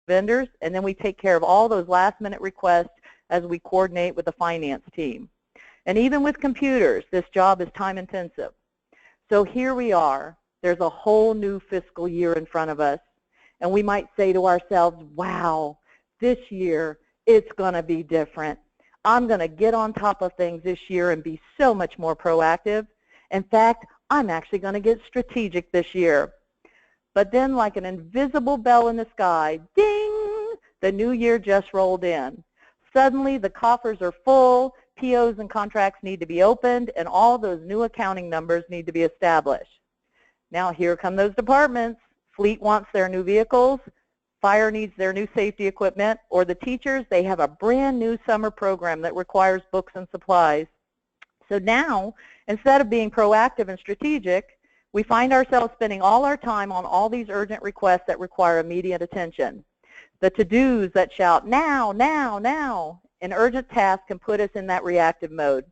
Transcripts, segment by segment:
vendors, and then we take care of all those last-minute requests as we coordinate with the finance team. And even with computers, this job is time-intensive. So here we are. There's a whole new fiscal year in front of us, and we might say to ourselves, wow, this year it's going to be different. I'm going to get on top of things this year and be so much more proactive. In fact, I'm actually going to get strategic this year. But then, like an invisible bell in the sky, ding, the new year just rolled in. Suddenly, the coffers are full, POs and contracts need to be opened, and all those new accounting numbers need to be established. Now, here come those departments. Fleet wants their new vehicles, fire needs their new safety equipment, or the teachers, they have a brand new summer program that requires books and supplies. So now, instead of being proactive and strategic, we find ourselves spending all our time on all these urgent requests that require immediate attention. The to-dos that shout, now, now, now. An urgent task can put us in that reactive mode.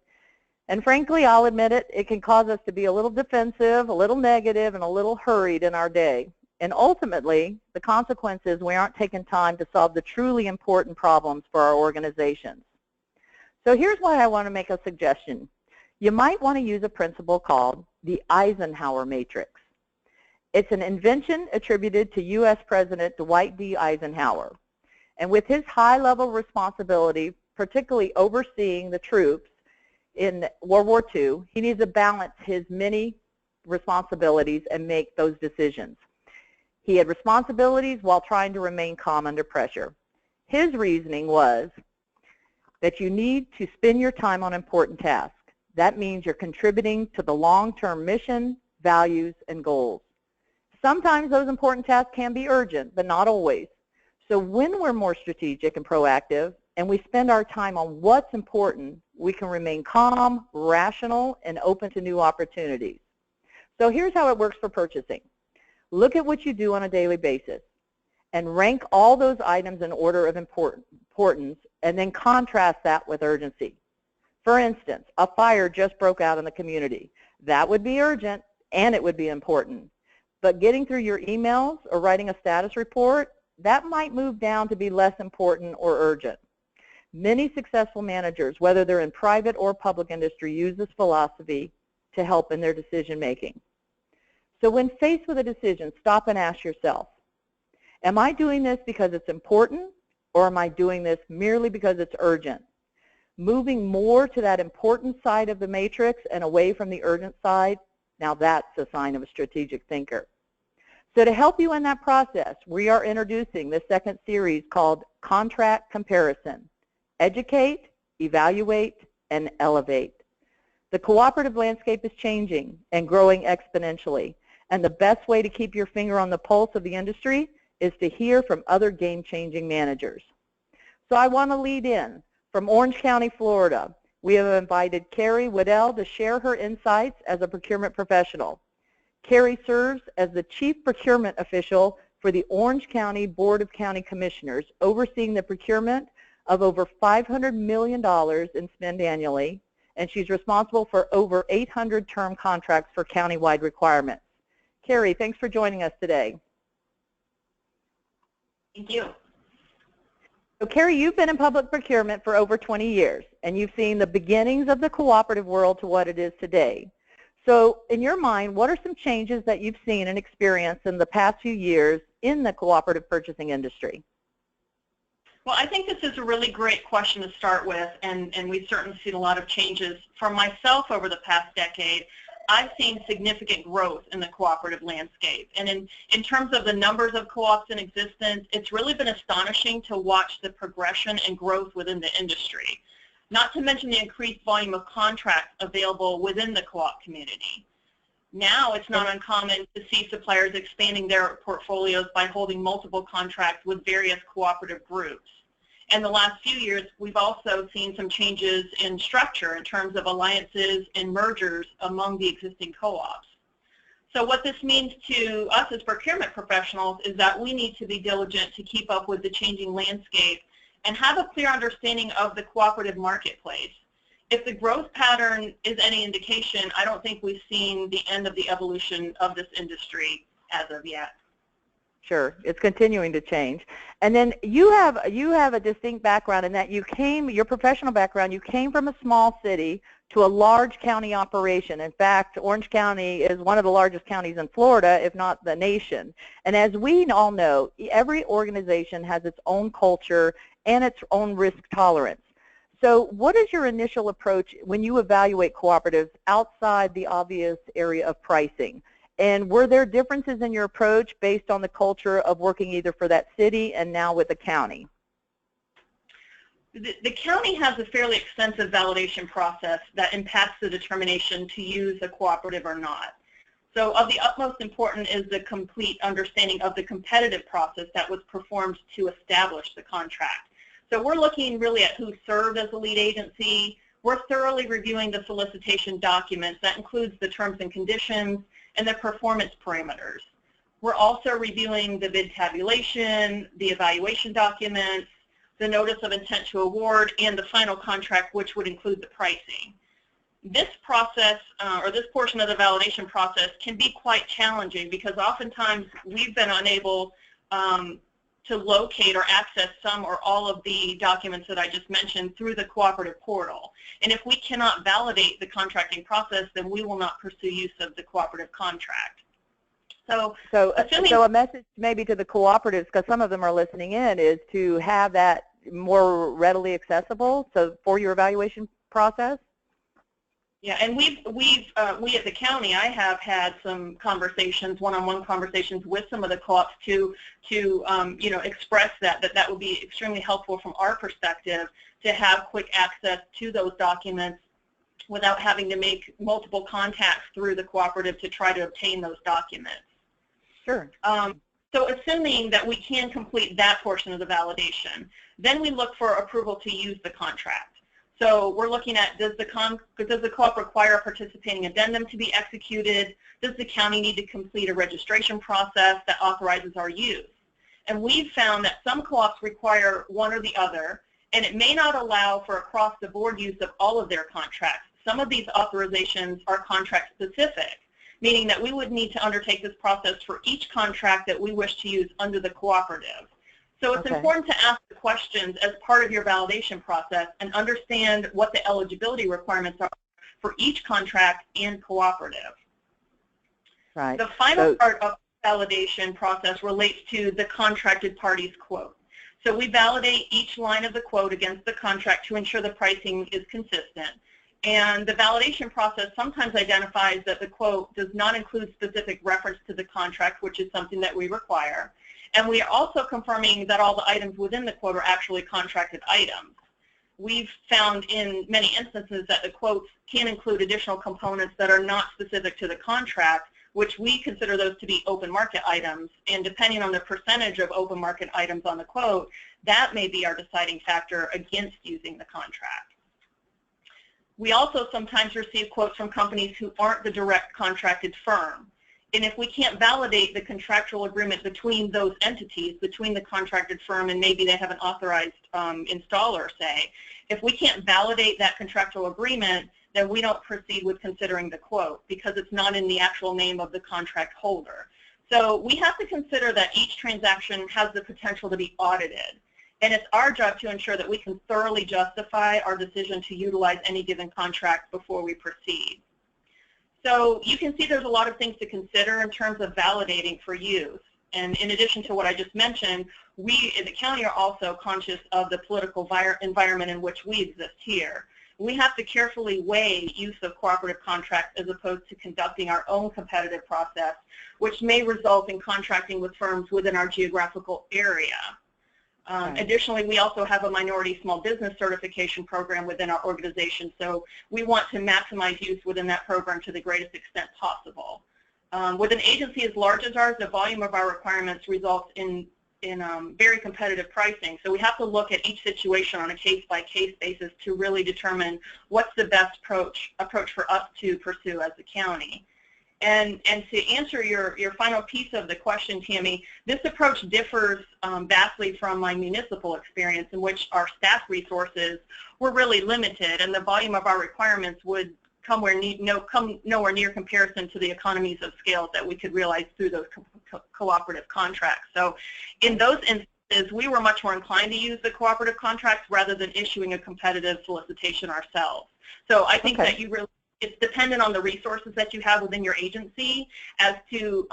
And frankly, I'll admit it, it can cause us to be a little defensive, a little negative, and a little hurried in our day. And ultimately, the consequence is we aren't taking time to solve the truly important problems for our organizations. So here's why I want to make a suggestion. You might want to use a principle called the Eisenhower matrix. It's an invention attributed to U.S. President Dwight D. Eisenhower. And with his high-level responsibility, particularly overseeing the troops in World War II, he needs to balance his many responsibilities and make those decisions. He had responsibilities while trying to remain calm under pressure. His reasoning was that you need to spend your time on important tasks. That means you're contributing to the long-term mission, values, and goals. Sometimes those important tasks can be urgent, but not always. So when we're more strategic and proactive, and we spend our time on what's important, we can remain calm, rational, and open to new opportunities. So here's how it works for purchasing. Look at what you do on a daily basis and rank all those items in order of importance, and then contrast that with urgency. For instance, a fire just broke out in the community. That would be urgent, and it would be important. But getting through your emails or writing a status report, that might move down to be less important or urgent. Many successful managers, whether they're in private or public industry, use this philosophy to help in their decision making. So when faced with a decision, stop and ask yourself, am I doing this because it's important, or am I doing this merely because it's urgent? Moving more to that important side of the matrix and away from the urgent side, now that's a sign of a strategic thinker. So to help you in that process, we are introducing the second series called Contract Comparison. Educate, evaluate, and elevate. The cooperative landscape is changing and growing exponentially, and the best way to keep your finger on the pulse of the industry is to hear from other game-changing managers. So I want to lead in. From Orange County, Florida, we have invited Carrie Woodell to share her insights as a procurement professional. Carrie serves as the Chief Procurement Official for the Orange County Board of County Commissioners, overseeing the procurement of over $500 million in spend annually, and she's responsible for over 800 term contracts for countywide requirements. Carrie, thanks for joining us today. Thank you. So Carrie, you've been in public procurement for over 20 years, and you've seen the beginnings of the cooperative world to what it is today. So in your mind, what are some changes that you've seen and experienced in the past few years in the cooperative purchasing industry? Well, I think this is a really great question to start with, and we've certainly seen a lot of changes. For myself over the past decade, I've seen significant growth in the cooperative landscape. And in terms of the numbers of co-ops in existence, it's really been astonishing to watch the progression and growth within the industry, not to mention the increased volume of contracts available within the co-op community. Now it's not uncommon to see suppliers expanding their portfolios by holding multiple contracts with various cooperative groups. And the last few years, we've also seen some changes in structure in terms of alliances and mergers among the existing co-ops. So what this means to us as procurement professionals is that we need to be diligent to keep up with the changing landscape and have a clear understanding of the cooperative marketplace. If the growth pattern is any indication, I don't think we've seen the end of the evolution of this industry as of yet. Sure, it's continuing to change. And then you have a distinct background in that your professional background, you came from a small city to a large county operation. In fact, Orange County is one of the largest counties in Florida, if not the nation. And as we all know, every organization has its own culture and its own risk tolerance. So what is your initial approach when you evaluate cooperatives outside the obvious area of pricing? And were there differences in your approach based on the culture of working either for that city and now with the county? The county has a fairly extensive validation process that impacts the determination to use a cooperative or not. So of the utmost importance is the complete understanding of the competitive process that was performed to establish the contract. So we're looking really at who served as the lead agency. We're thoroughly reviewing the solicitation documents. That includes the terms and conditions and the performance parameters. We're also reviewing the bid tabulation, the evaluation documents, the notice of intent to award, and the final contract, which would include the pricing. This process, or this portion of the validation process, can be quite challenging because oftentimes we've been unable to locate or access some or all of the documents that I just mentioned through the cooperative portal. And if we cannot validate the contracting process, then we will not pursue use of the cooperative contract. So a message maybe to the cooperatives, because some of them are listening in, is to have that more readily accessible for your evaluation process. Yeah, and we at the county, I have had some conversations, one-on-one conversations with some of the co-ops to express that would be extremely helpful from our perspective to have quick access to those documents without having to make multiple contacts through the cooperative to try to obtain those documents. Sure. So assuming that we can complete that portion of the validation, then we look for approval to use the contract. So we're looking at, does the co-op require a participating addendum to be executed? Does the county need to complete a registration process that authorizes our use? And we've found that some co-ops require one or the other, and it may not allow for across-the-board use of all of their contracts. Some of these authorizations are contract-specific, meaning that we would need to undertake this process for each contract that we wish to use under the cooperative. So it's important to ask the questions as part of your validation process and understand what the eligibility requirements are for each contract and cooperative. Right. The final part of the validation process relates to the contracted party's quote. So we validate each line of the quote against the contract to ensure the pricing is consistent. And the validation process sometimes identifies that the quote does not include specific reference to the contract, which is something that we require. And we are also confirming that all the items within the quote are actually contracted items. We've found in many instances that the quotes can include additional components that are not specific to the contract, which we consider those to be open market items. And depending on the percentage of open market items on the quote, that may be our deciding factor against using the contract. We also sometimes receive quotes from companies who aren't the direct contracted firm. And if we can't validate the contractual agreement between those entities, between the contracted firm and maybe they have an authorized installer, say, if we can't validate that contractual agreement, then we don't proceed with considering the quote because it's not in the actual name of the contract holder. So we have to consider that each transaction has the potential to be audited. And it's our job to ensure that we can thoroughly justify our decision to utilize any given contract before we proceed. So you can see there's a lot of things to consider in terms of validating for use. And in addition to what I just mentioned, we in the county are also conscious of the political environment in which we exist here. We have to carefully weigh use of cooperative contracts as opposed to conducting our own competitive process, which may result in contracting with firms within our geographical area. Additionally, we also have a minority small business certification program within our organization, so we want to maximize use within that program to the greatest extent possible. With an agency as large as ours, the volume of our requirements results in very competitive pricing, so we have to look at each situation on a case-by-case basis to really determine what's the best approach for us to pursue as a county. And to answer your final piece of the question, Tammy, this approach differs vastly from my municipal experience in which our staff resources were really limited and the volume of our requirements would come nowhere near comparison to the economies of scale that we could realize through those cooperative contracts. So in those instances, we were much more inclined to use the cooperative contracts rather than issuing a competitive solicitation ourselves. So I think that it's dependent on the resources that you have within your agency as to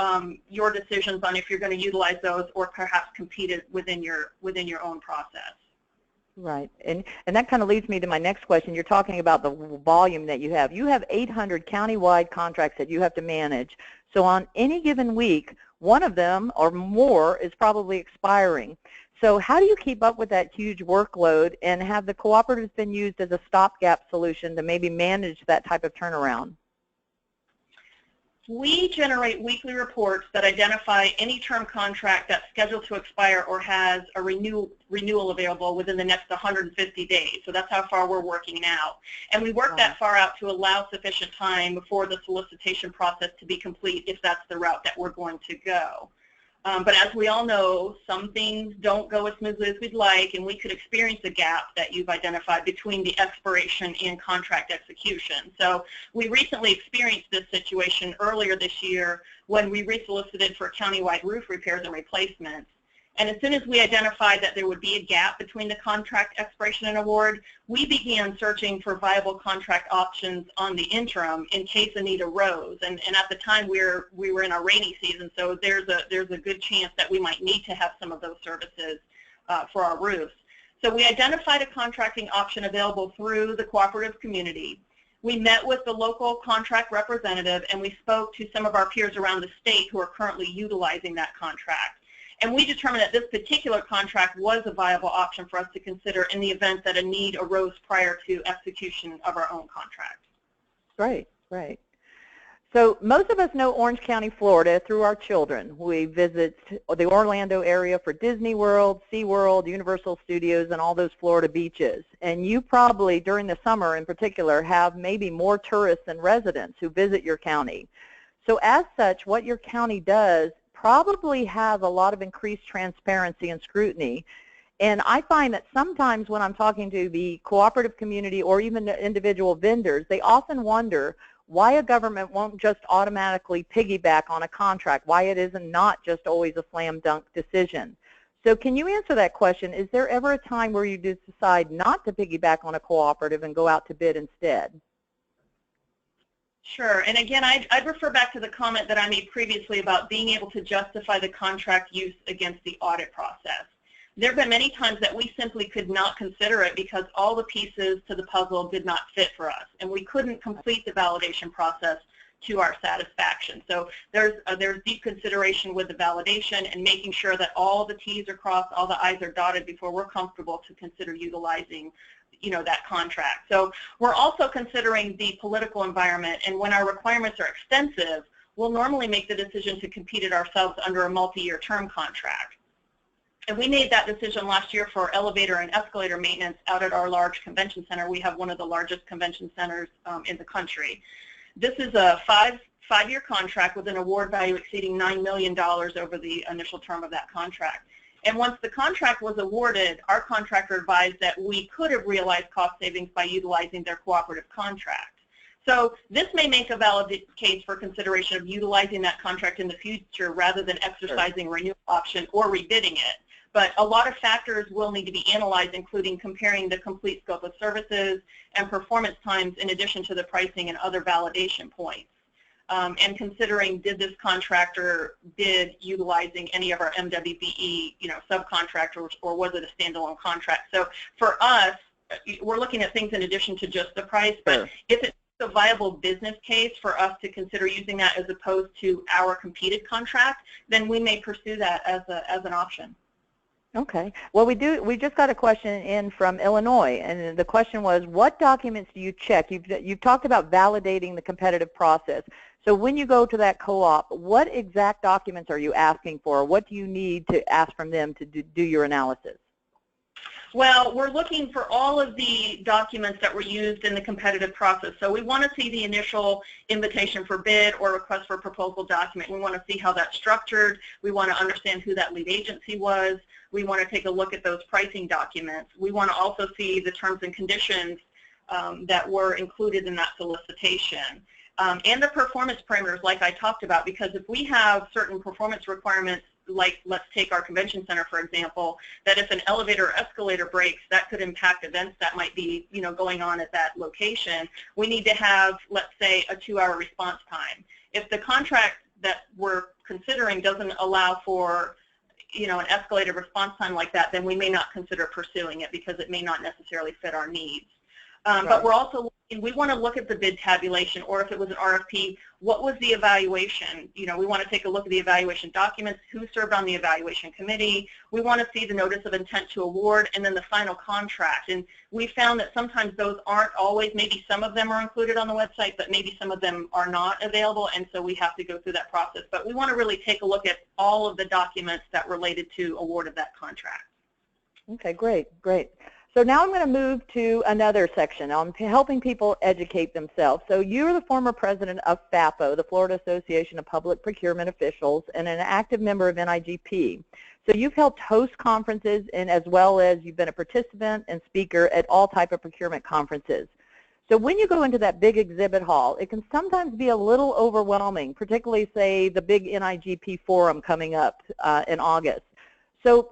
your decisions on if you're going to utilize those or perhaps compete it within your own process. Right, and that kind of leads me to my next question. You're talking about the volume that you have. You have 800 county-wide contracts that you have to manage. So on any given week, one of them or more is probably expiring. So how do you keep up with that huge workload, and have the cooperatives been used as a stopgap solution to maybe manage that type of turnaround? We generate weekly reports that identify any term contract that's scheduled to expire or has a renewal available within the next 150 days. So that's how far we're working now. And we work that far out to allow sufficient time before the solicitation process to be complete if that's the route that we're going to go. But as we all know, some things don't go as smoothly as we'd like, and we could experience a gap that you've identified between the expiration and contract execution. So we recently experienced this situation earlier this year when we resolicited for countywide roof repairs and replacements. And as soon as we identified that there would be a gap between the contract expiration and award, we began searching for viable contract options on the interim in case a need arose. And at the time we were in our rainy season, so there's a good chance that we might need to have some of those services for our roofs. So we identified a contracting option available through the cooperative community. We met with the local contract representative, and we spoke to some of our peers around the state who are currently utilizing that contract. And we determined that this particular contract was a viable option for us to consider in the event that a need arose prior to execution of our own contract. Right, right. So most of us know Orange County, Florida through our children. We visit the Orlando area for Disney World, SeaWorld, Universal Studios, and all those Florida beaches. And you probably, during the summer in particular, have maybe more tourists than residents who visit your county. So as such, what your county does probably has a lot of increased transparency and scrutiny. And I find that sometimes when I'm talking to the cooperative community or even the individual vendors, they often wonder why a government won't just automatically piggyback on a contract, why it isn't not just always a slam dunk decision. So can you answer that question? Is there ever a time where you decide not to piggyback on a cooperative and go out to bid instead? Sure, and again, I'd refer back to the comment that I made previously about being able to justify the contract use against the audit process. There have been many times that we simply could not consider it because all the pieces to the puzzle did not fit for us, and we couldn't complete the validation process to our satisfaction. So there's deep consideration with the validation and making sure that all the T's are crossed, all the I's are dotted before we're comfortable to consider utilizing that contract. So we're also considering the political environment, and when our requirements are extensive, we'll normally make the decision to compete it ourselves under a multi-year term contract. And we made that decision last year for elevator and escalator maintenance out at our large convention center. We have one of the largest convention centers in the country. This is a five-year contract with an award value exceeding $9 million over the initial term of that contract. And once the contract was awarded, our contractor advised that we could have realized cost savings by utilizing their cooperative contract. So this may make a valid case for consideration of utilizing that contract in the future rather than exercising a renewal option or rebidding it. But a lot of factors will need to be analyzed, including comparing the complete scope of services and performance times in addition to the pricing and other validation points. And considering did this contractor bid utilizing any of our MWBE, subcontractors, or was it a standalone contract? So for us, we're looking at things in addition to just the price, but if it's a viable business case for us to consider using that as opposed to our competed contract, then we may pursue that as an option. Okay. Well, we just got a question in from Illinois, and the question was, what documents do you check? You've talked about validating the competitive process. So when you go to that co-op, what exact documents are you asking for? What do you need to ask from them to do your analysis? Well, we're looking for all of the documents that were used in the competitive process. So we want to see the initial invitation for bid or request for proposal document. We want to see how that's structured. We want to understand who that lead agency was. We want to take a look at those pricing documents. We want to also see the terms and conditions that were included in that solicitation. And the performance parameters like I talked about, because if we have certain performance requirements, like let's take our convention center for example, that if an elevator or escalator breaks, that could impact events that might be going on at that location. We need to have, let's say, a 2-hour response time. If the contract that we're considering doesn't allow for an escalated response time like that, then we may not consider pursuing it because it may not necessarily fit our needs. But we're also we want to look at the bid tabulation, or if it was an RFP, what was the evaluation? We want to take a look at the evaluation documents, who served on the evaluation committee. We want to see the notice of intent to award, and then the final contract. And we found that sometimes those aren't always, maybe some of them are included on the website, but maybe some of them are not available, and so we have to go through that process. But we want to really take a look at all of the documents that related to award of that contract. Okay, great, great. So now I'm going to move to another section on helping people educate themselves. So you're the former president of FAPO, the Florida Association of Public Procurement Officials, and an active member of NIGP. So you've helped host conferences, and as well as you've been a participant and speaker at all type of procurement conferences. So when you go into that big exhibit hall, it can sometimes be a little overwhelming, particularly, say, the big NIGP forum coming up in August. So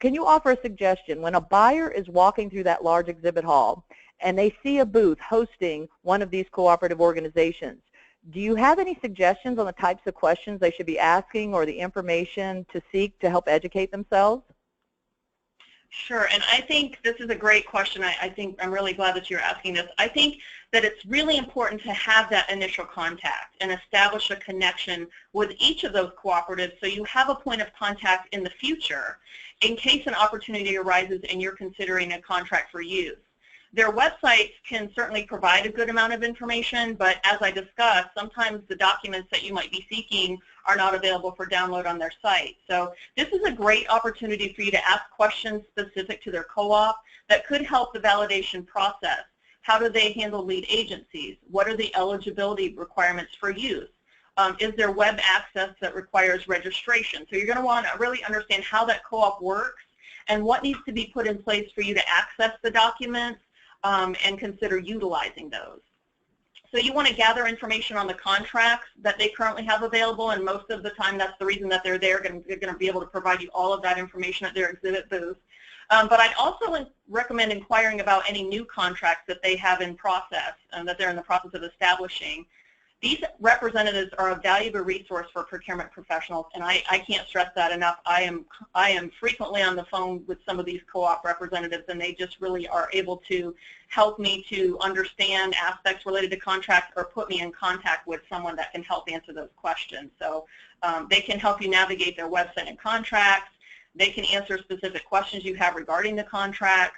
can you offer a suggestion when a buyer is walking through that large exhibit hall and they see a booth hosting one of these cooperative organizations? Do you have any suggestions on the types of questions they should be asking or the information to seek to help educate themselves? Sure, and I think this is a great question. I think I'm really glad that you're asking this. I think that it's really important to have that initial contact and establish a connection with each of those cooperatives so you have a point of contact in the future in case an opportunity arises and you're considering a contract for use. Their websites can certainly provide a good amount of information, but as I discussed, sometimes the documents that you might be seeking are not available for download on their site. So this is a great opportunity for you to ask questions specific to their co-op that could help the validation process. How do they handle lead agencies? What are the eligibility requirements for use? Is there web access that requires registration? So you're going to want to really understand how that co-op works and what needs to be put in place for you to access the documents and consider utilizing those. So you want to gather information on the contracts that they currently have available, and most of the time that's the reason that they're there. They're going to be able to provide you all of that information at their exhibit booth. But I'd also recommend inquiring about any new contracts that they have in process and that they're in the process of establishing. These representatives are a valuable resource for procurement professionals, and I can't stress that enough. I am frequently on the phone with some of these co-op representatives, and they just really are able to help me to understand aspects related to contracts or put me in contact with someone that can help answer those questions. So they can help you navigate their website and contracts. They can answer specific questions you have regarding the contracts.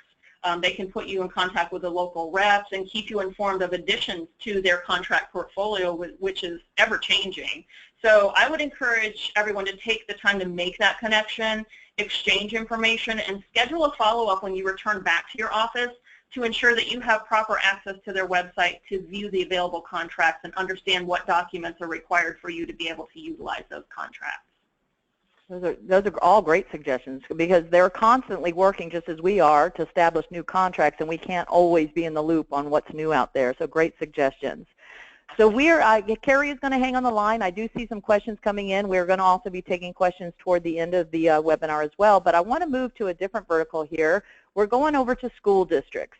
They can put you in contact with the local reps and keep you informed of additions to their contract portfolio, which is ever-changing. So I would encourage everyone to take the time to make that connection, exchange information, and schedule a follow-up when you return back to your office to ensure that you have proper access to their website to view the available contracts and understand what documents are required for you to be able to utilize those contracts. Those are all great suggestions because they're constantly working just as we are to establish new contracts, and we can't always be in the loop on what's new out there. So great suggestions. So Carrie is going to hang on the line. I do see some questions coming in. We're going to also be taking questions toward the end of the webinar as well. But I want to move to a different vertical here. We're going over to school districts.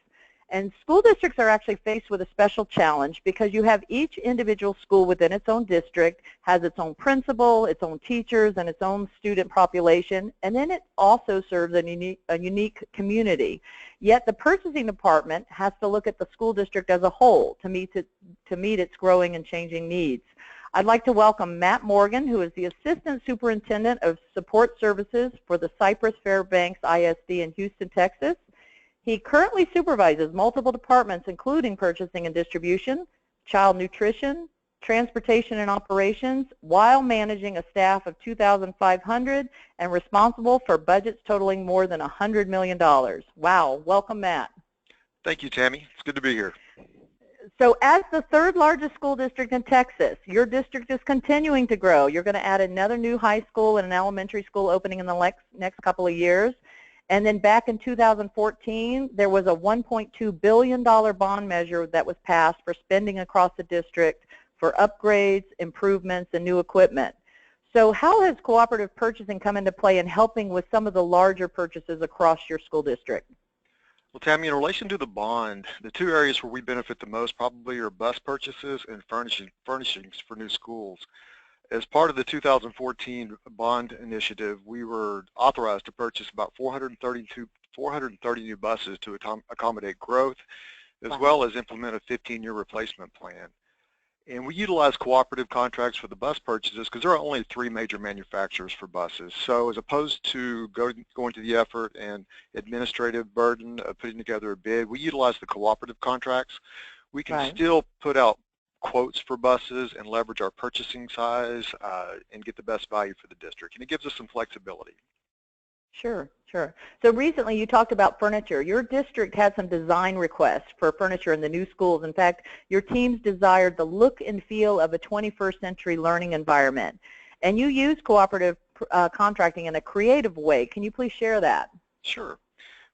And school districts are actually faced with a special challenge because you have each individual school within its own district, has its own principal, its own teachers, and its own student population, and then it also serves a unique community. Yet the purchasing department has to look at the school district as a whole to meet its growing and changing needs. I'd like to welcome Matt Morgan, who is the Assistant Superintendent of Support Services for the Cypress-Fairbanks ISD in Houston, Texas. He currently supervises multiple departments, including purchasing and distribution, child nutrition, transportation and operations, while managing a staff of 2,500 and responsible for budgets totaling more than $100 million. Wow. Welcome, Matt. Thank you, Tammy. It's good to be here. So as the third largest school district in Texas, your district is continuing to grow. You're going to add another new high school and an elementary school opening in the next couple of years. And then back in 2014, there was a $1.2 billion bond measure that was passed for spending across the district for upgrades, improvements, and new equipment. So how has cooperative purchasing come into play in helping with some of the larger purchases across your school district? Well, Tammy, in relation to the bond, the two areas where we benefit the most probably are bus purchases and furnishings for new schools. As part of the 2014 bond initiative, we were authorized to purchase about 430 new buses to accommodate growth, as well as implement a 15-year replacement plan. And we utilize cooperative contracts for the bus purchases because there are only 3 major manufacturers for buses. So as opposed to going to the effort and administrative burden of putting together a bid, we utilize the cooperative contracts. We can still put out quotes for buses and leverage our purchasing size and get the best value for the district. And it gives us some flexibility. Sure, sure. So recently you talked about furniture. Your district had some design requests for furniture in the new schools. In fact, your teams desired the look and feel of a 21st century learning environment. And you use cooperative contracting in a creative way. Can you please share that? Sure.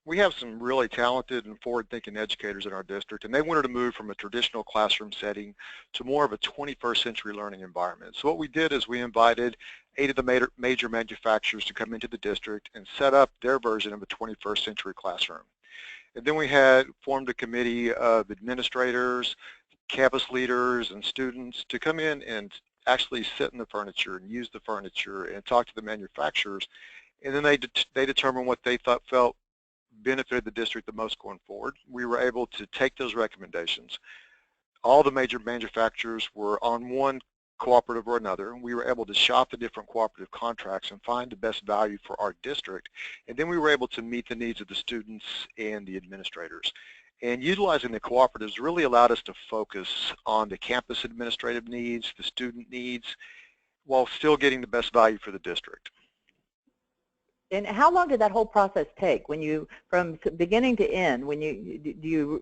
We have some really talented and forward-thinking educators in our district, and they wanted to move from a traditional classroom setting to more of a 21st century learning environment. So what we did is we invited 8 of the major manufacturers to come into the district and set up their version of a 21st century classroom. And then we had formed a committee of administrators, campus leaders, and students to come in and actually sit in the furniture and use the furniture and talk to the manufacturers. And then they determined what they felt benefited the district the most going forward. We were able to take those recommendations. All the major manufacturers were on one cooperative or another. We were able to shop the different cooperative contracts and find the best value for our district. And then we were able to meet the needs of the students and the administrators. And utilizing the cooperatives really allowed us to focus on the campus administrative needs, the student needs, while still getting the best value for the district. And how long did that whole process take? When you, from beginning to end, when do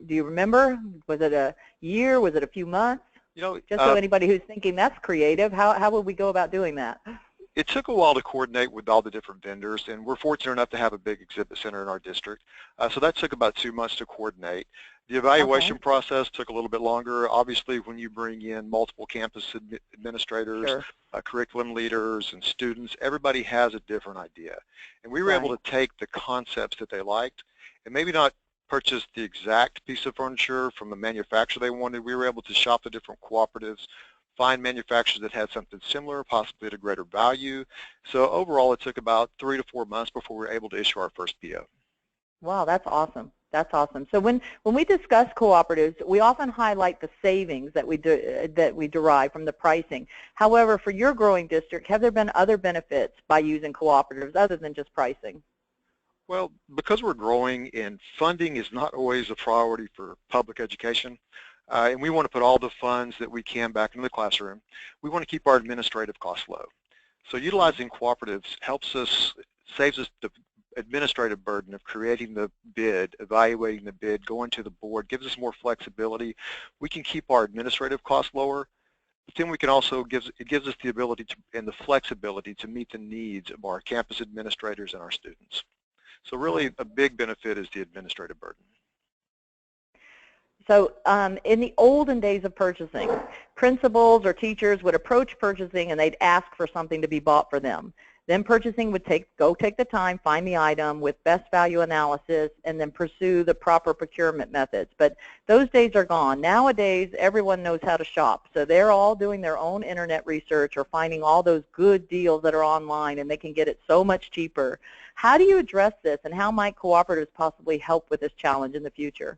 you remember? Was it a year? Was it a few months? You know, just so anybody who's thinking that's creative, how would we go about doing that? It took a while to coordinate with all the different vendors, and we're fortunate enough to have a big exhibit center in our district. So that took about 2 months to coordinate. The evaluation process took a little bit longer. Obviously, when you bring in multiple campus administrators, curriculum leaders, and students, everybody has a different idea. And we were able to take the concepts that they liked and maybe not purchase the exact piece of furniture from the manufacturer they wanted. We were able to shop the different cooperatives, find manufacturers that had something similar, possibly at a greater value. So overall, it took about 3 to 4 months before we were able to issue our first PO. Wow, that's awesome. That's awesome. So when we discuss cooperatives, we often highlight the savings that we derive from the pricing. However, for your growing district, have there been other benefits by using cooperatives other than just pricing? Well, because we're growing and funding is not always a priority for public education, and we want to put all the funds that we can back into the classroom, we want to keep our administrative costs low. So utilizing cooperatives saves us the administrative burden of creating the bid, evaluating the bid, going to the board, gives us more flexibility. We can keep our administrative costs lower, but then we can also it gives us the ability and the flexibility to meet the needs of our campus administrators and our students. So really a big benefit is the administrative burden. So in the olden days of purchasing, principals or teachers would approach purchasing and they'd ask for something to be bought for them. Then purchasing would go take the time, find the item with best value analysis, and then pursue the proper procurement methods. But those days are gone. Nowadays, everyone knows how to shop. So they're all doing their own internet research or finding all those good deals that are online, and they can get it so much cheaper. How do you address this, and how might cooperatives possibly help with this challenge in the future?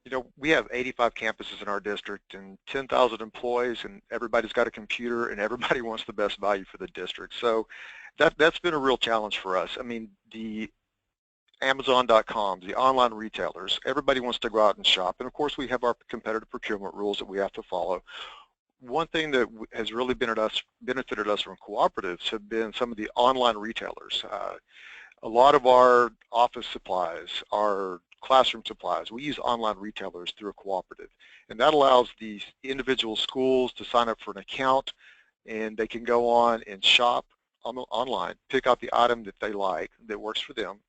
You know, we have 85 campuses in our district and 10,000 employees, and everybody's got a computer, and everybody wants the best value for the district. So that's been a real challenge for us. I mean, the Amazon.com, the online retailers, everybody wants to go out and shop. And of course, we have our competitive procurement rules that we have to follow. One thing that has really benefited us from cooperatives have been some of the online retailers. A lot of our office supplies, our classroom supplies, we use online retailers through a cooperative, and that allows the individual schools to sign up for an account, and they can go on and shop online, pick out the item that they like, that works for them.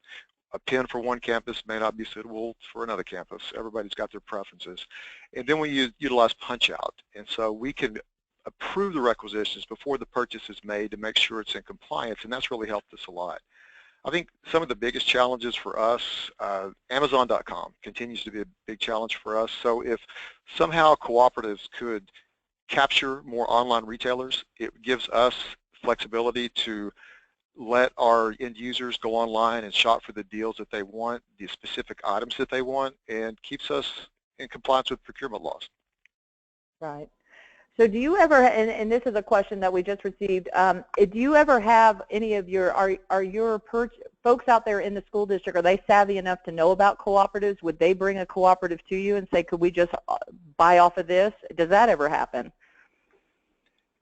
a pen for one campus may not be suitable for another campus. Everybody's got their preferences. And then we utilize punch-out. And so we can approve the requisitions before the purchase is made to make sure it's in compliance, and that's really helped us a lot. I think some of the biggest challenges for us, Amazon.com continues to be a big challenge for us. So if somehow cooperatives could capture more online retailers, it gives us flexibility to let our end users go online and shop for the deals that they want, the specific items that they want, and keeps us in compliance with procurement laws. Right. So do you ever, and this is a question that we just received, do you ever have any of your, are your folks out there in the school district, are they savvy enough to know about cooperatives? Would they bring a cooperative to you and say, could we just buy off of this? Does that ever happen?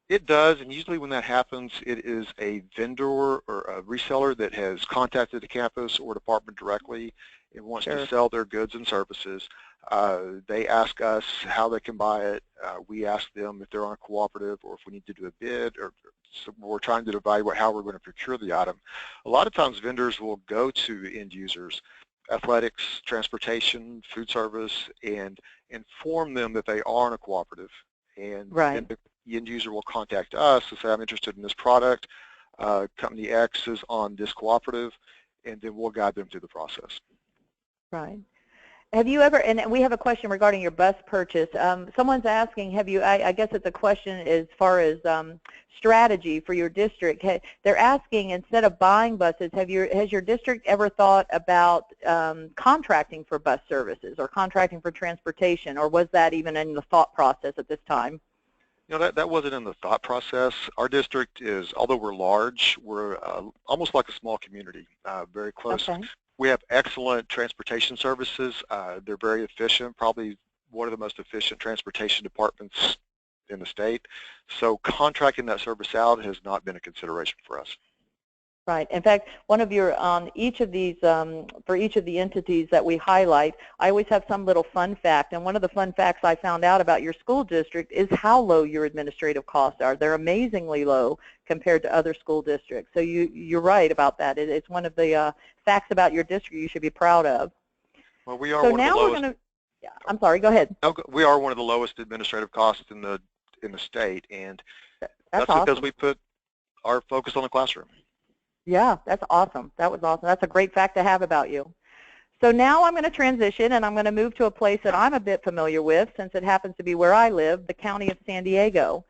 It does, and usually when that happens, it is a vendor or a reseller that has contacted the campus or department directly and wants to sell their goods and services. They ask us how they can buy it. We ask them if they're on a cooperative or if we need to do a bid, or so we're trying to evaluate how we're going to procure the item. A lot of times vendors will go to end users, athletics, transportation, food service, and inform them that they are in a cooperative. And then the end user will contact us and say, I'm interested in this product. Company X is on this cooperative, and then we'll guide them through the process. Right. Have you ever, and we have a question regarding your bus purchase. Someone's asking, have you, I guess it's a question as far as strategy for your district. They're asking, instead of buying buses, has your district ever thought about contracting for bus services or contracting for transportation, or was that even in the thought process at this time? You know, that wasn't in the thought process. Our district is, although we're large, we're almost like a small community, very close. Okay. We have excellent transportation services. They're very efficient, probably one of the most efficient transportation departments in the state. So contracting that service out has not been a consideration for us. Right. In fact, one of your, each of these, for each of the entities that we highlight, I always have some little fun fact. And one of the fun facts I found out about your school district is how low your administrative costs are. They're amazingly low compared to other school districts. So you're right about that. It's one of the facts about your district you should be proud of. Well, we are so one now of the lowest. We're going to, yeah, I'm sorry, go ahead. We are one of the lowest administrative costs in the state, and that's awesome. Because we put our focus on the classroom. Yeah, that's awesome. That was awesome. That's a great fact to have about you. So now I'm going to transition, and I'm going to move to a place that I'm a bit familiar with, since it happens to be where I live, the County of San Diego.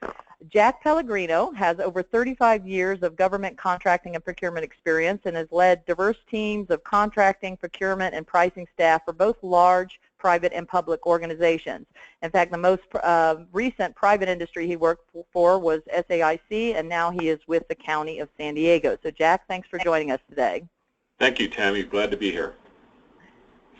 Jack Pellegrino has over 35 years of government contracting and procurement experience and has led diverse teams of contracting, procurement, and pricing staff for both large, private, and public organizations. In fact, the most recent private industry he worked for was SAIC, and now he is with the County of San Diego. So Jack, thanks for joining us today. Thank you, Tammy. Glad to be here.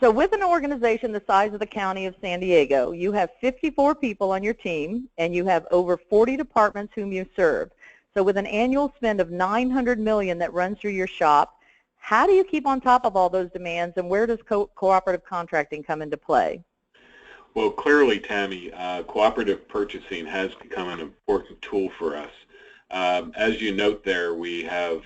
So with an organization the size of the County of San Diego, you have 54 people on your team, and you have over 40 departments whom you serve. So with an annual spend of $900 million that runs through your shop, how do you keep on top of all those demands, and where does cooperative contracting come into play? Well, clearly, Tammy, cooperative purchasing has become an important tool for us. As you note there, we have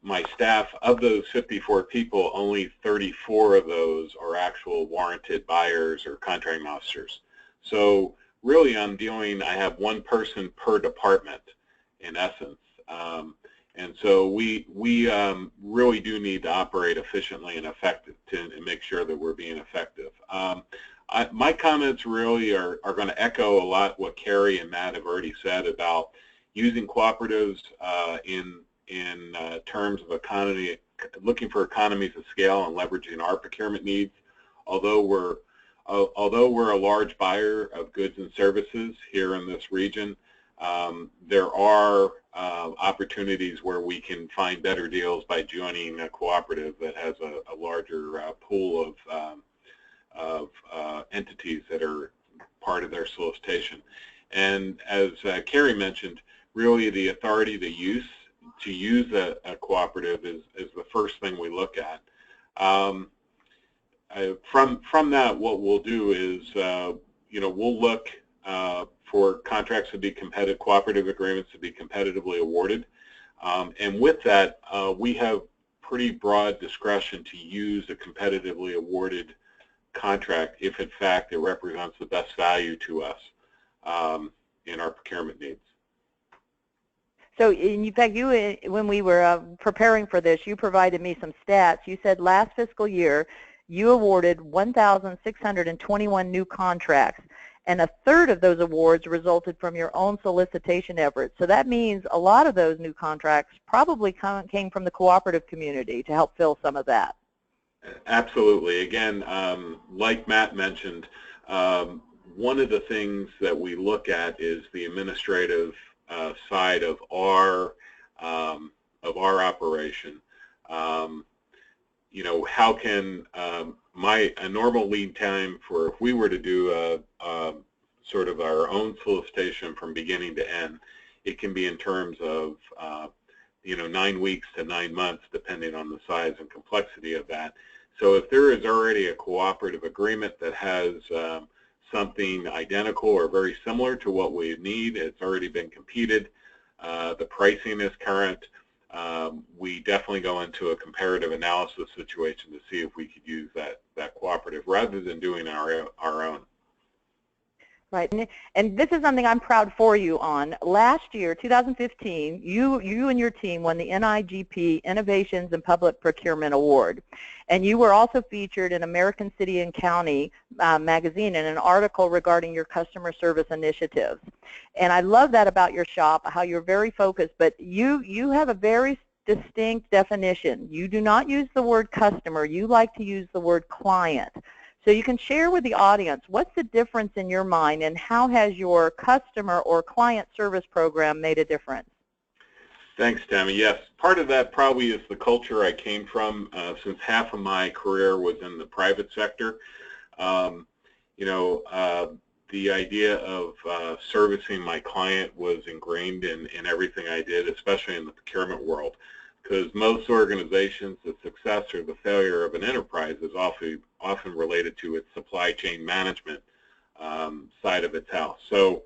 my staff, of those 54 people, only 34 of those are actual warranted buyers or contracting officers. So really I have one person per department in essence. And so we really do need to operate efficiently and effective to make sure that we're being effective. My comments really are going to echo a lot what Carrie and Matt have already said about using cooperatives in terms of economy, looking for economies of scale and leveraging our procurement needs. Although we're a large buyer of goods and services here in this region, there are opportunities where we can find better deals by joining a cooperative that has a larger pool of entities that are part of their solicitation. And as Carrie mentioned, really the authority to use a cooperative is the first thing we look at. From that, what we'll do is, we'll look for contracts to be competitive, cooperative agreements to be competitively awarded. And with that, we have pretty broad discretion to use a competitively awarded contract if in fact it represents the best value to us in our procurement needs. So in fact, when we were preparing for this, you provided me some stats. You said last fiscal year you awarded 1,621 new contracts, and a third of those awards resulted from your own solicitation efforts. So that means a lot of those new contracts probably came from the cooperative community to help fill some of that. Absolutely. Again, like Matt mentioned, one of the things that we look at is the administrative side of our operation. You know, how can a normal lead time for if we were to do sort of our own solicitation from beginning to end, it can be in terms of you know, 9 weeks to 9 months, depending on the size and complexity of that. So if there is already a cooperative agreement that has something identical or very similar to what we need, it's already been competed, the pricing is current, we definitely go into a comparative analysis situation to see if we could use that cooperative rather than doing our own. Right, and this is something I'm proud for you on. Last year, 2015, you and your team won the NIGP Innovations in Public Procurement Award, and you were also featured in American City and County magazine in an article regarding your customer service initiatives. And I love that about your shop, how you're very focused, but you have a very distinct definition. You do not use the word customer, you like to use the word client. So you can share with the audience, what's the difference in your mind, and how has your customer or client service program made a difference? Thanks, Tammy. Yes, part of that probably is the culture I came from, since half of my career was in the private sector. You know, the idea of servicing my client was ingrained in everything I did, especially in the procurement world, because most organizations, the success or the failure of an enterprise is often related to its supply chain management side of its house. So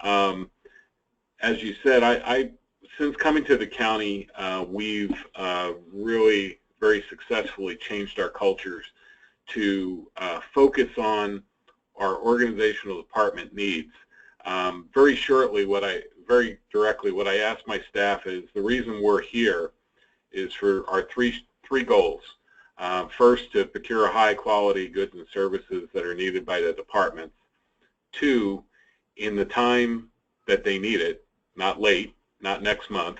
as you said, since coming to the county, we've really very successfully changed our cultures to focus on our organizational department needs. Very directly, what I ask my staff is the reason we're here is for our three goals. First, to procure high quality goods and services that are needed by the departments. 2, in the time that they need it, not late, not next month,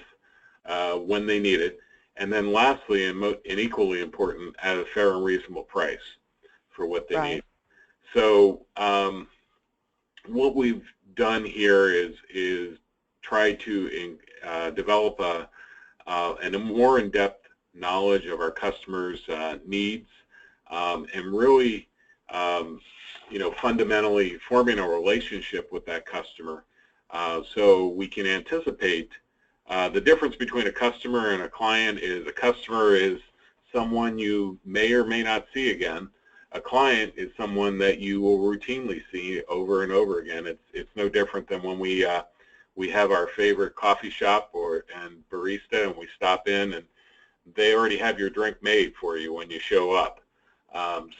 when they need it. And then lastly, and equally important, at a fair and reasonable price for what they need. So what we've done here is try to develop a more in-depth knowledge of our customers' needs, and really, you know, fundamentally forming a relationship with that customer, so we can anticipate the difference between a customer and a client. Is a customer is someone you may or may not see again. A client is someone that you will routinely see over and over again. It's no different than when we have our favorite coffee shop and barista, and we stop in and they already have your drink made for you when you show up.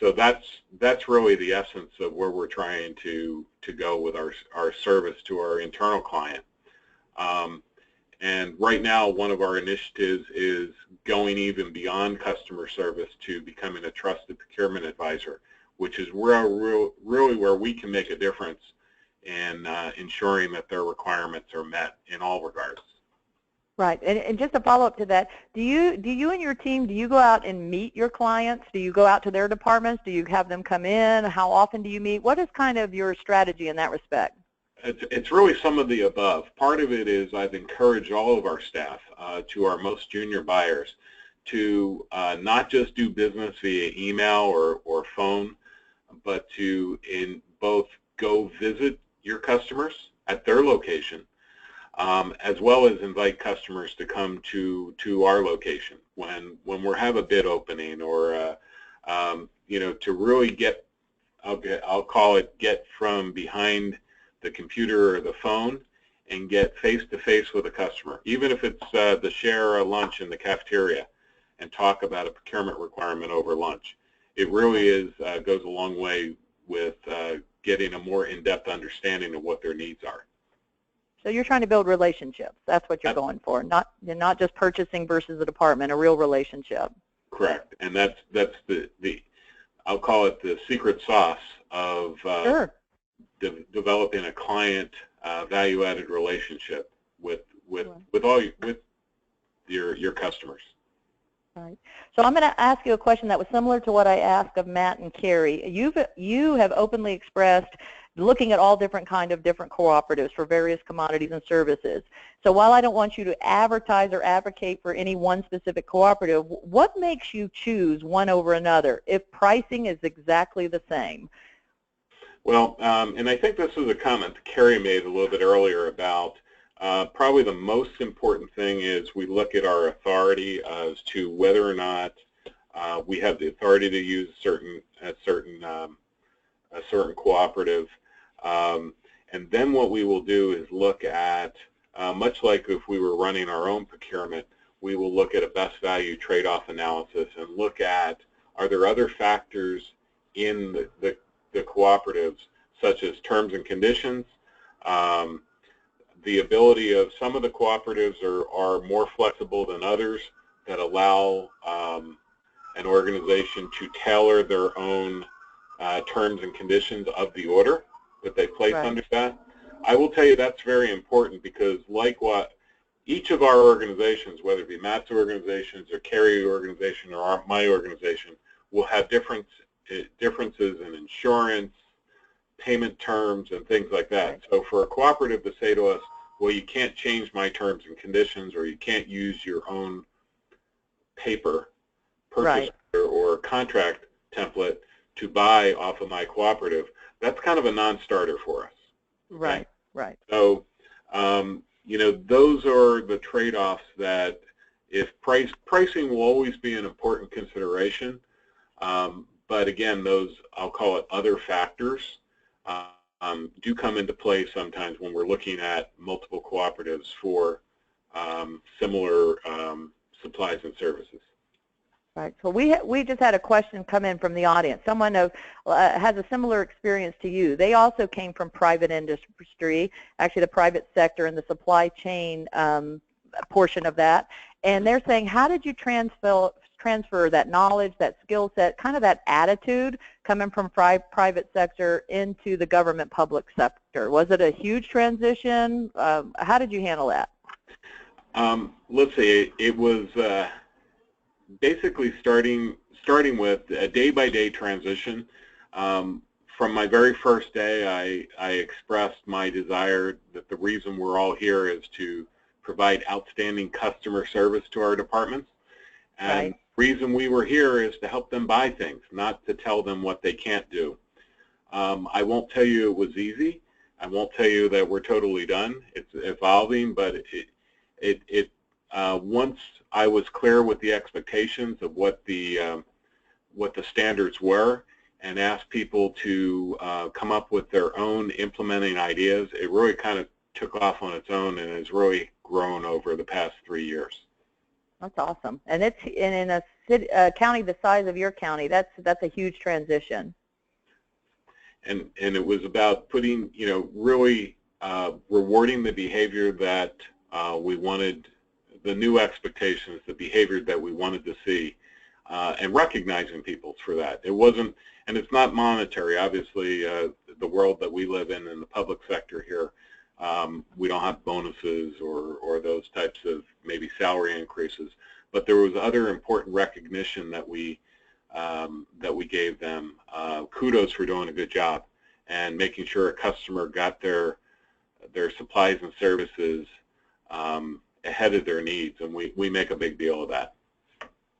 So that's really the essence of where we're trying to go with our service to our internal client. And right now, one of our initiatives is going even beyond customer service to becoming a trusted procurement advisor, which is really where we can make a difference in ensuring that their requirements are met in all regards. Right, and just a follow-up to that, do you and your team, do you go out and meet your clients? Do you go out to their departments? Do you have them come in? How often do you meet? What is kind of your strategy in that respect? It's really some of the above. Part of it is I've encouraged all of our staff, to our most junior buyers, to not just do business via email or phone, but to both go visit your customers at their location, as well as invite customers to come to our location when we have a bid opening, or you know, to really get, I'll call it, get from behind the computer or the phone and get face-to-face with a customer, even if it's to share a lunch in the cafeteria, and talk about a procurement requirement over lunch. It really is goes a long way with getting a more in-depth understanding of what their needs are. So you're trying to build relationships. That's what you're going for. You're not just purchasing versus the department, a real relationship. Correct. And that's the I'll call it the secret sauce of Sure. Developing a client value-added relationship with your customers. Right. So I'm going to ask you a question that was similar to what I asked of Matt and Carrie. You have openly expressed looking at all different cooperatives for various commodities and services. So while I don't want you to advertise or advocate for any one specific cooperative, what makes you choose one over another if pricing is exactly the same? Well, and I think this is a comment that Carrie made a little bit earlier about probably the most important thing is we look at our authority as to whether or not we have the authority to use a certain cooperative. And then what we will do is look at, much like if we were running our own procurement, we will look at a best value trade-off analysis and look at, are there other factors in the cooperatives, such as terms and conditions. The ability of some of the cooperatives are more flexible than others that allow an organization to tailor their own terms and conditions of the order that they place under that. I will tell you that's very important because like what each of our organizations, whether it be Matt's organizations or Carrie organization or my organization, will have differences in insurance, payment terms, and things like that. So for a cooperative to say to us, well, you can't change my terms and conditions or you can't use your own paper, purchase or contract template to buy off of my cooperative, that's kind of a non-starter for us. Right, right. So, you know, those are the trade-offs that if pricing will always be an important consideration, but again, those, I'll call it other factors, do come into play sometimes when we're looking at multiple cooperatives for similar supplies and services. Right. So we just had a question come in from the audience. Someone has a similar experience to you. They also came from private industry, actually the private sector and the supply chain portion of that. And they're saying, how did you transfer that knowledge, that skill set, kind of that attitude coming from private sector into the government public sector? Was it a huge transition? How did you handle that? Let's see. It was basically starting with a day-by-day transition. From my very first day, I expressed my desire that the reason we're all here is to provide outstanding customer service to our departments. And the reason we were here is to help them buy things, not to tell them what they can't do. I won't tell you it was easy. I won't tell you that we're totally done. It's evolving, but once I was clear with the expectations of what the standards were and asked people to come up with their own implementing ideas, it really kind of took off on its own and has really grown over the past 3 years. That's awesome. And in a city, county the size of your county, that's a huge transition. And it was about putting, you know, really rewarding the behavior that we wanted, the new expectations, the behavior that we wanted to see, and recognizing people for that. It wasn't, and it's not monetary. Obviously, the world that we live in the public sector here, we don't have bonuses or those types of maybe salary increases. But there was other important recognition that we gave them. Kudos for doing a good job and making sure a customer got their supplies and services ahead of their needs, and we make a big deal of that.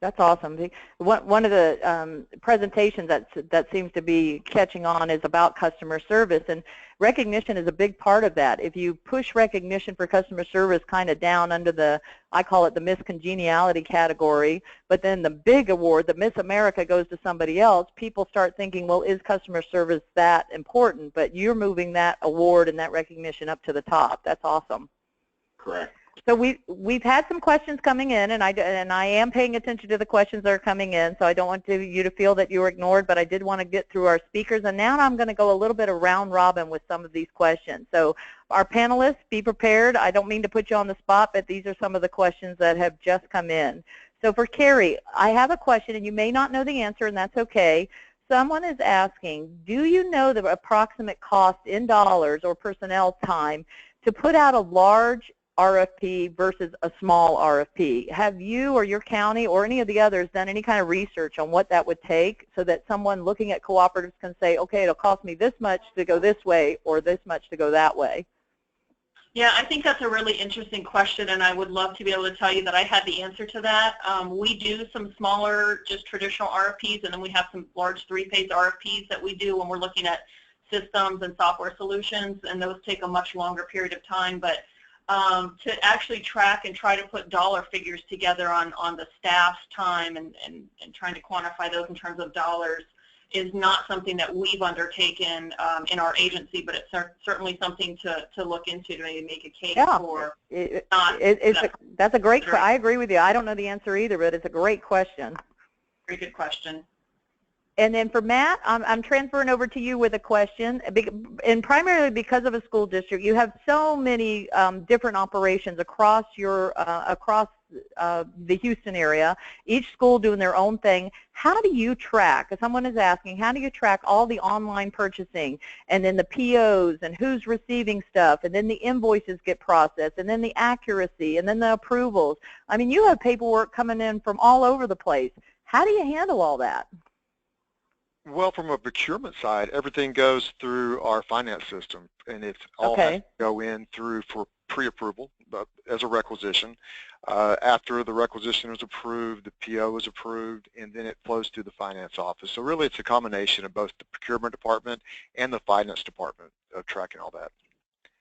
That's awesome. One of the presentations that seems to be catching on is about customer service, and recognition is a big part of that. If you push recognition for customer service kind of down under the, I call it the Miss Congeniality category, but then the big award, the Miss America, goes to somebody else, people start thinking, well, is customer service that important? But you're moving that award and that recognition up to the top. That's awesome. Correct. So we've had some questions coming in, and I am paying attention to the questions that are coming in. So I don't want you to feel that you were ignored, but I did want to get through our speakers. And now I'm going to go a little bit of round robin with some of these questions. So our panelists, be prepared. I don't mean to put you on the spot, but these are some of the questions that have just come in. So for Carrie, I have a question, and you may not know the answer, and that's okay. Someone is asking, do you know the approximate cost in dollars or personnel time to put out a large RFP versus a small RFP? Have you or your county or any of the others done any kind of research on what that would take so that someone looking at cooperatives can say, okay, it'll cost me this much to go this way or this much to go that way? Yeah, I think that's a really interesting question, and I would love to be able to tell you that I had the answer to that. We do some smaller, just traditional RFPs, and then we have some large three-phase RFPs that we do when we're looking at systems and software solutions, and those take a much longer period of time. But to actually track and try to put dollar figures together on the staff's time and trying to quantify those in terms of dollars is not something that we've undertaken in our agency, but it's certainly something to look into to maybe make a case for. That's a great question. I agree with you. I don't know the answer either, but it's a great question. Very good question. And then for Matt, I'm transferring over to you with a question. And primarily because of a school district, you have so many different operations across the Houston area, each school doing their own thing. How do you track, if someone is asking, how do you track all the online purchasing and then the POs and who's receiving stuff and then the invoices get processed and then the accuracy and then the approvals? I mean, you have paperwork coming in from all over the place. How do you handle all that? Well, from a procurement side, everything goes through our finance system, and it's all has to go in through for pre-approval as a requisition. After the requisition is approved, the PO is approved, and then it flows through the finance office. So really it's a combination of both the procurement department and the finance department of tracking all that.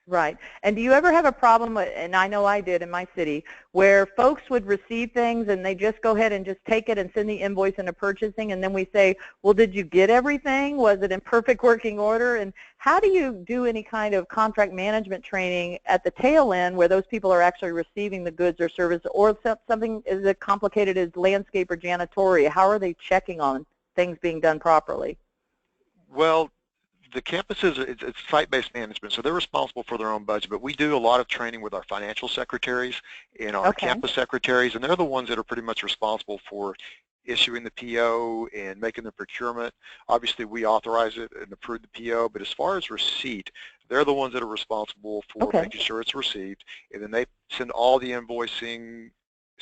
Right. And do you ever have a problem, and I know I did in my city, where folks would receive things and they just go ahead and just take it and send the invoice into purchasing, and then we say, well, did you get everything? Was it in perfect working order? And how do you do any kind of contract management training at the tail end where those people are actually receiving the goods or service, or something as complicated as landscape or janitorial? How are they checking on things being done properly? Well, the campuses, it's site-based management, so they're responsible for their own budget, but we do a lot of training with our financial secretaries and our campus secretaries, and they're the ones that are pretty much responsible for issuing the PO and making the procurement. Obviously, we authorize it and approve the PO, but as far as receipt, they're the ones that are responsible for making sure it's received, and then they send all the invoicing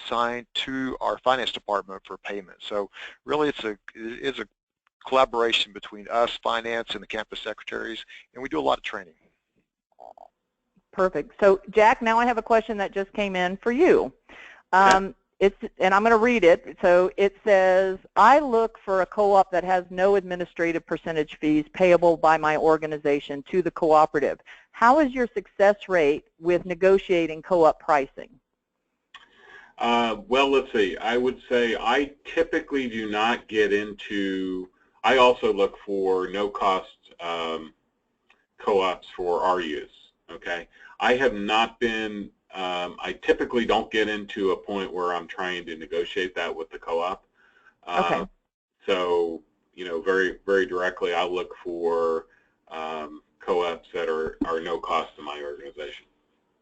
signed to our finance department for payment. So really, it is a collaboration between us, finance, and the campus secretaries, and we do a lot of training. Perfect. So, Jack, now I have a question that just came in for you. And I'm going to read it. So it says, I look for a co-op that has no administrative percentage fees payable by my organization to the cooperative. How is your success rate with negotiating co-op pricing? Well, let's see. I would say I typically do not get into, I also look for no-cost co-ops for our use, okay? I have not been, I typically don't get into a point where I'm trying to negotiate that with the co-op. So, you know, very, very directly, I'll look for co-ops that are no cost to my organization.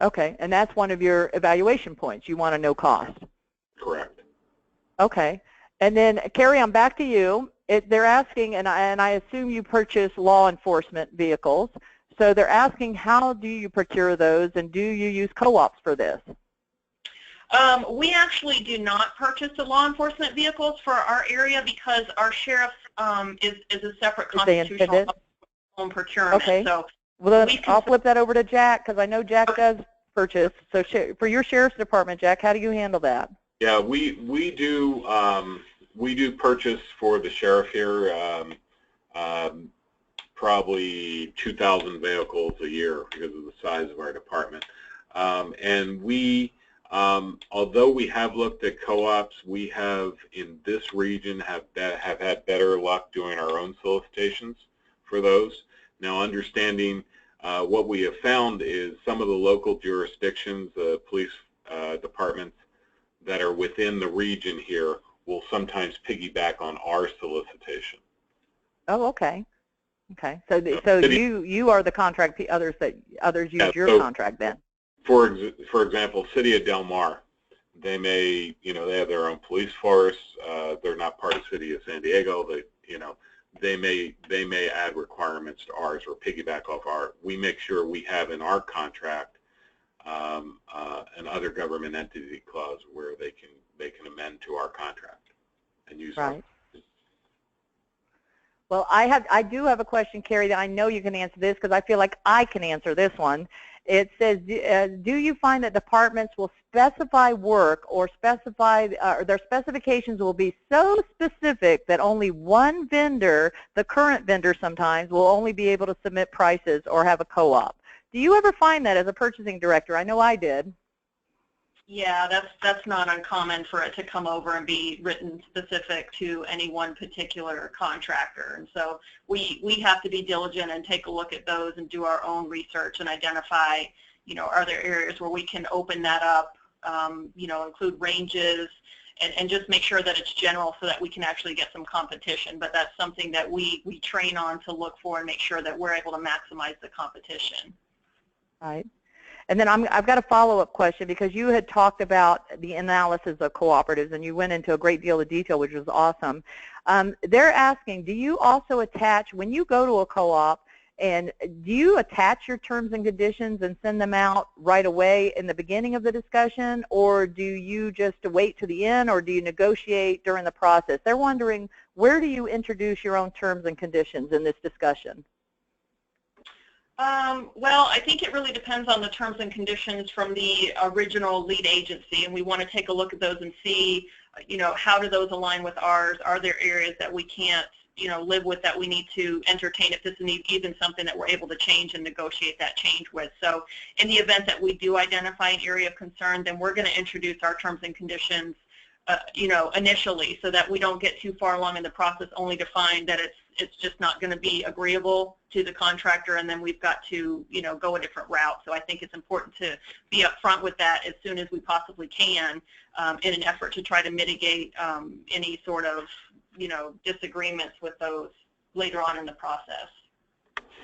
Okay, and that's one of your evaluation points. You want to know cost. Correct. Okay, and then Carrie, I'm back to you. They're asking, and I assume you purchase law enforcement vehicles. So they're asking, how do you procure those, and do you use co-ops for this? We actually do not purchase the law enforcement vehicles for our area because our sheriff is a separate constitutional own procurement. Okay. So well, then I'll flip that over to Jack because I know Jack does purchase. So for your sheriff's department, Jack, how do you handle that? Yeah, we do purchase for the sheriff here probably 2,000 vehicles a year because of the size of our department. And we, although we have looked at co-ops, we have in this region have had better luck doing our own solicitations for those. Now, understanding what we have found is some of the local jurisdictions, police departments that are within the region here will sometimes piggyback on our solicitation. Oh, okay. Okay. So you are the contract. Others use your contract then. For example, City of Del Mar, they may, they have their own police force. They're not part of City of San Diego. They may add requirements to ours or piggyback off our. We make sure we have in our contract an other government entity clause where they can amend to our contract and use right. Well, I do have a question, Carrie, that I know you can answer this because I feel like I can answer this one. It says, do you find that departments will specify work or specify, or their specifications will be so specific that only one vendor, the current vendor sometimes, will only be able to submit prices or have a co-op? Do you ever find that as a purchasing director? I know I did. Yeah, that's not uncommon for it to come over and be written specific to any one particular contractor. And so we have to be diligent and take a look at those and do our own research and identify, are there areas where we can open that up, include ranges and just make sure that it's general so that we can actually get some competition. But that's something that we train on to look for and make sure that we're able to maximize the competition. Right. And then I've got a follow-up question because you had talked about the analysis of cooperatives and you went into a great deal of detail, which was awesome. They're asking, do you also attach, when you go to a co-op, and do you attach your terms and conditions and send them out right away in the beginning of the discussion, or do you just wait to the end, or do you negotiate during the process? They're wondering, where do you introduce your own terms and conditions in this discussion? Well, I think it really depends on the terms and conditions from the original lead agency, and we want to take a look at those and see, how do those align with ours? Are there areas that we can't, live with that we need to entertain if this is even something that we're able to change and negotiate that change with? So in the event that we do identify an area of concern, then we're going to introduce our terms and conditions, initially, so that we don't get too far along in the process only to find that it's just not going to be agreeable to the contractor, and then we've got to, go a different route. So I think it's important to be upfront with that as soon as we possibly can, in an effort to try to mitigate any sort of, disagreements with those later on in the process.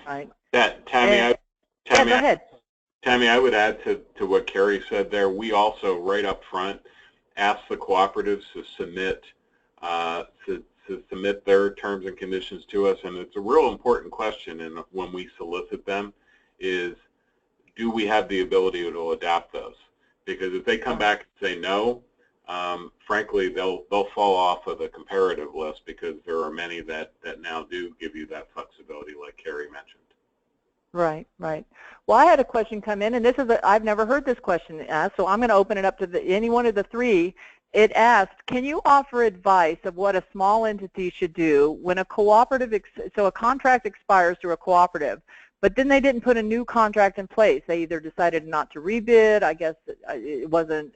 Right. Tammy, go ahead. Tammy, I would add to what Carrie said there. We also, right up front, ask the cooperatives to submit their terms and conditions to us, and it's a real important question. And when we solicit them, is do we have the ability to adapt those? Because if they come back and say no, frankly, they'll fall off of the comparative list, because there are many that now do give you that flexibility, like Carrie mentioned. Right, right. Well, I had a question come in, and this is I've never heard this question asked, so I'm going to open it up to any one of the three. It asked, can you offer advice of what a small entity should do when a cooperative, so a contract expires through a cooperative, but then they didn't put a new contract in place. They either decided not to rebid, I guess it wasn't,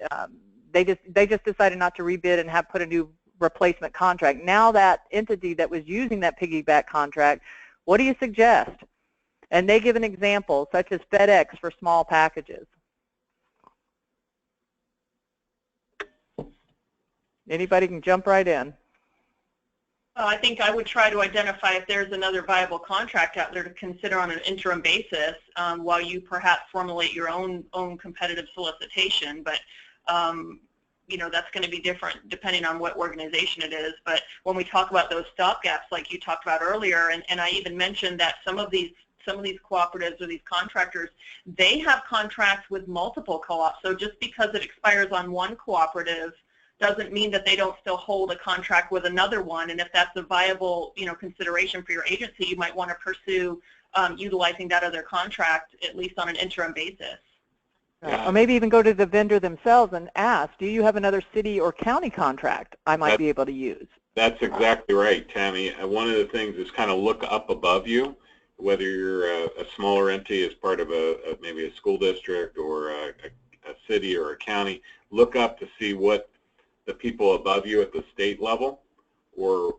they just decided not to rebid and have put a new replacement contract. Now that entity that was using that piggyback contract, what do you suggest? And they give an example, such as FedEx for small packages. Anybody can jump right in. I think I would try to identify if there's another viable contract out there to consider on an interim basis, while you perhaps formulate your own competitive solicitation. But that's going to be different depending on what organization it is. But when we talk about those stopgaps, like you talked about earlier, and I even mentioned that some of these cooperatives or these contractors, they have contracts with multiple co-ops. So just because it expires on one cooperative doesn't mean that they don't still hold a contract with another one. And if that's a viable, consideration for your agency, you might want to pursue utilizing that other contract, at least on an interim basis. Right. Or maybe even go to the vendor themselves and ask, do you have another city or county contract I might be able to use? That's exactly right, Tammy. One of the things is kind of look up above you, whether you're a smaller entity as part of maybe a school district or a city or a county. Look up to see what the people above you at the state level or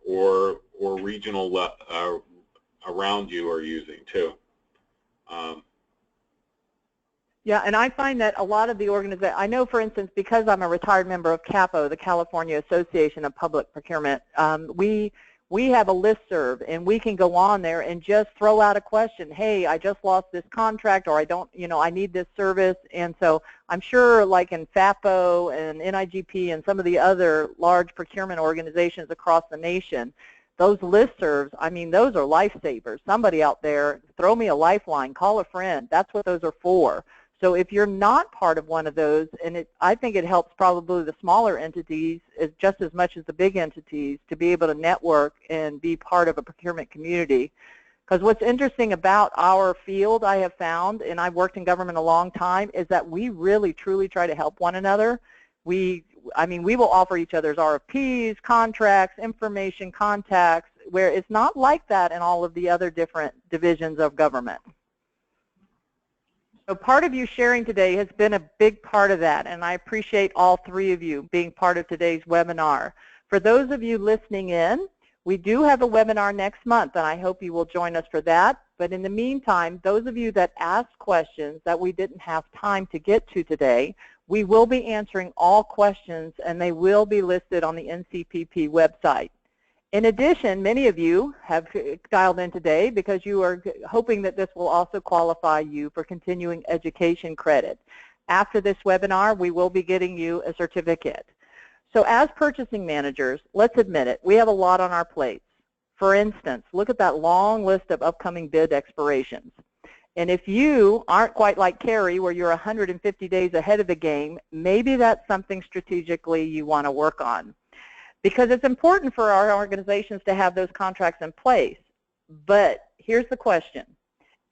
regional around you are using too. Yeah, and I find that a lot of the organizations, I know, for instance, because I'm a retired member of CAPO, the California Association of Public Procurement, we have a listserv, and we can go on there and just throw out a question. Hey, I just lost this contract, or I don't, I need this service. And so I'm sure, like in FAPO and NIGP and some of the other large procurement organizations across the nation, those listservs, I mean, those are lifesavers. Somebody out there, throw me a lifeline, call a friend. That's what those are for. So if you're not part of one of those, and I think it helps probably the smaller entities just as much as the big entities to be able to network and be part of a procurement community. Because what's interesting about our field, I have found, and I've worked in government a long time, is that we really truly try to help one another. We will offer each other's RFPs, contracts, information, contacts, where it's not like that in all of the other different divisions of government. So part of you sharing today has been a big part of that, and I appreciate all three of you being part of today's webinar. For those of you listening in, we do have a webinar next month, and I hope you will join us for that. But in the meantime, those of you that asked questions that we didn't have time to get to today, we will be answering all questions, and they will be listed on the NCPP website. In addition, many of you have dialed in today because you are hoping that this will also qualify you for continuing education credit. After this webinar, we will be getting you a certificate. So as purchasing managers, let's admit it, we have a lot on our plates. For instance, look at that long list of upcoming bid expirations. And if you aren't quite like Carrie, where you're 150 days ahead of the game, maybe that's something strategically you want to work on. Because it's important for our organizations to have those contracts in place. But here's the question.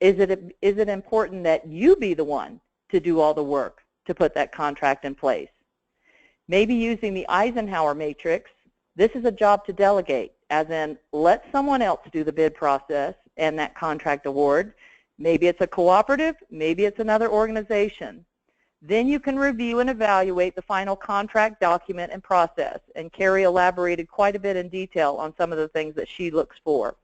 Is it important that you be the one to do all the work to put that contract in place? Maybe using the Eisenhower matrix, this is a job to delegate, as in let someone else do the bid process and that contract award. Maybe it's a cooperative, maybe it's another organization. Then you can review and evaluate the final contract document and process. And Carrie elaborated quite a bit in detail on some of the things that she looks for.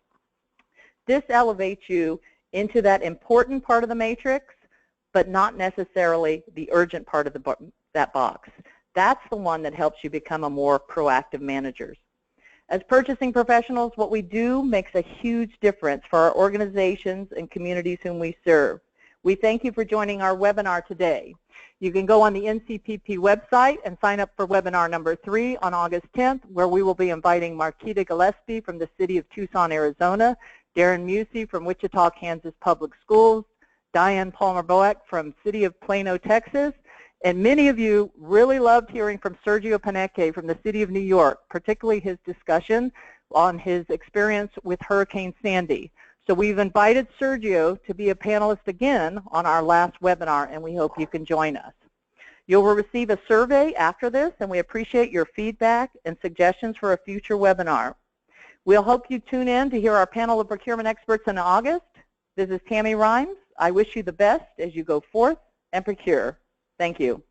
This elevates you into that important part of the matrix, but not necessarily the urgent part of that box. That's the one that helps you become a more proactive manager. As purchasing professionals, what we do makes a huge difference for our organizations and communities whom we serve. We thank you for joining our webinar today. You can go on the NCPP website and sign up for webinar number 3 on August 10th, where we will be inviting Marquita Gillespie from the city of Tucson, Arizona, Darren Musey from Wichita, Kansas Public Schools, Diane Palmer-Boak from city of Plano, Texas, and many of you really loved hearing from Sergio Paneque from the city of New York, particularly his discussion on his experience with Hurricane Sandy. So we've invited Sergio to be a panelist again on our last webinar, and we hope you can join us. You will receive a survey after this, and we appreciate your feedback and suggestions for a future webinar. We'll hope you tune in to hear our panel of procurement experts in August. This is Tammy Rhymes. I wish you the best as you go forth and procure. Thank you.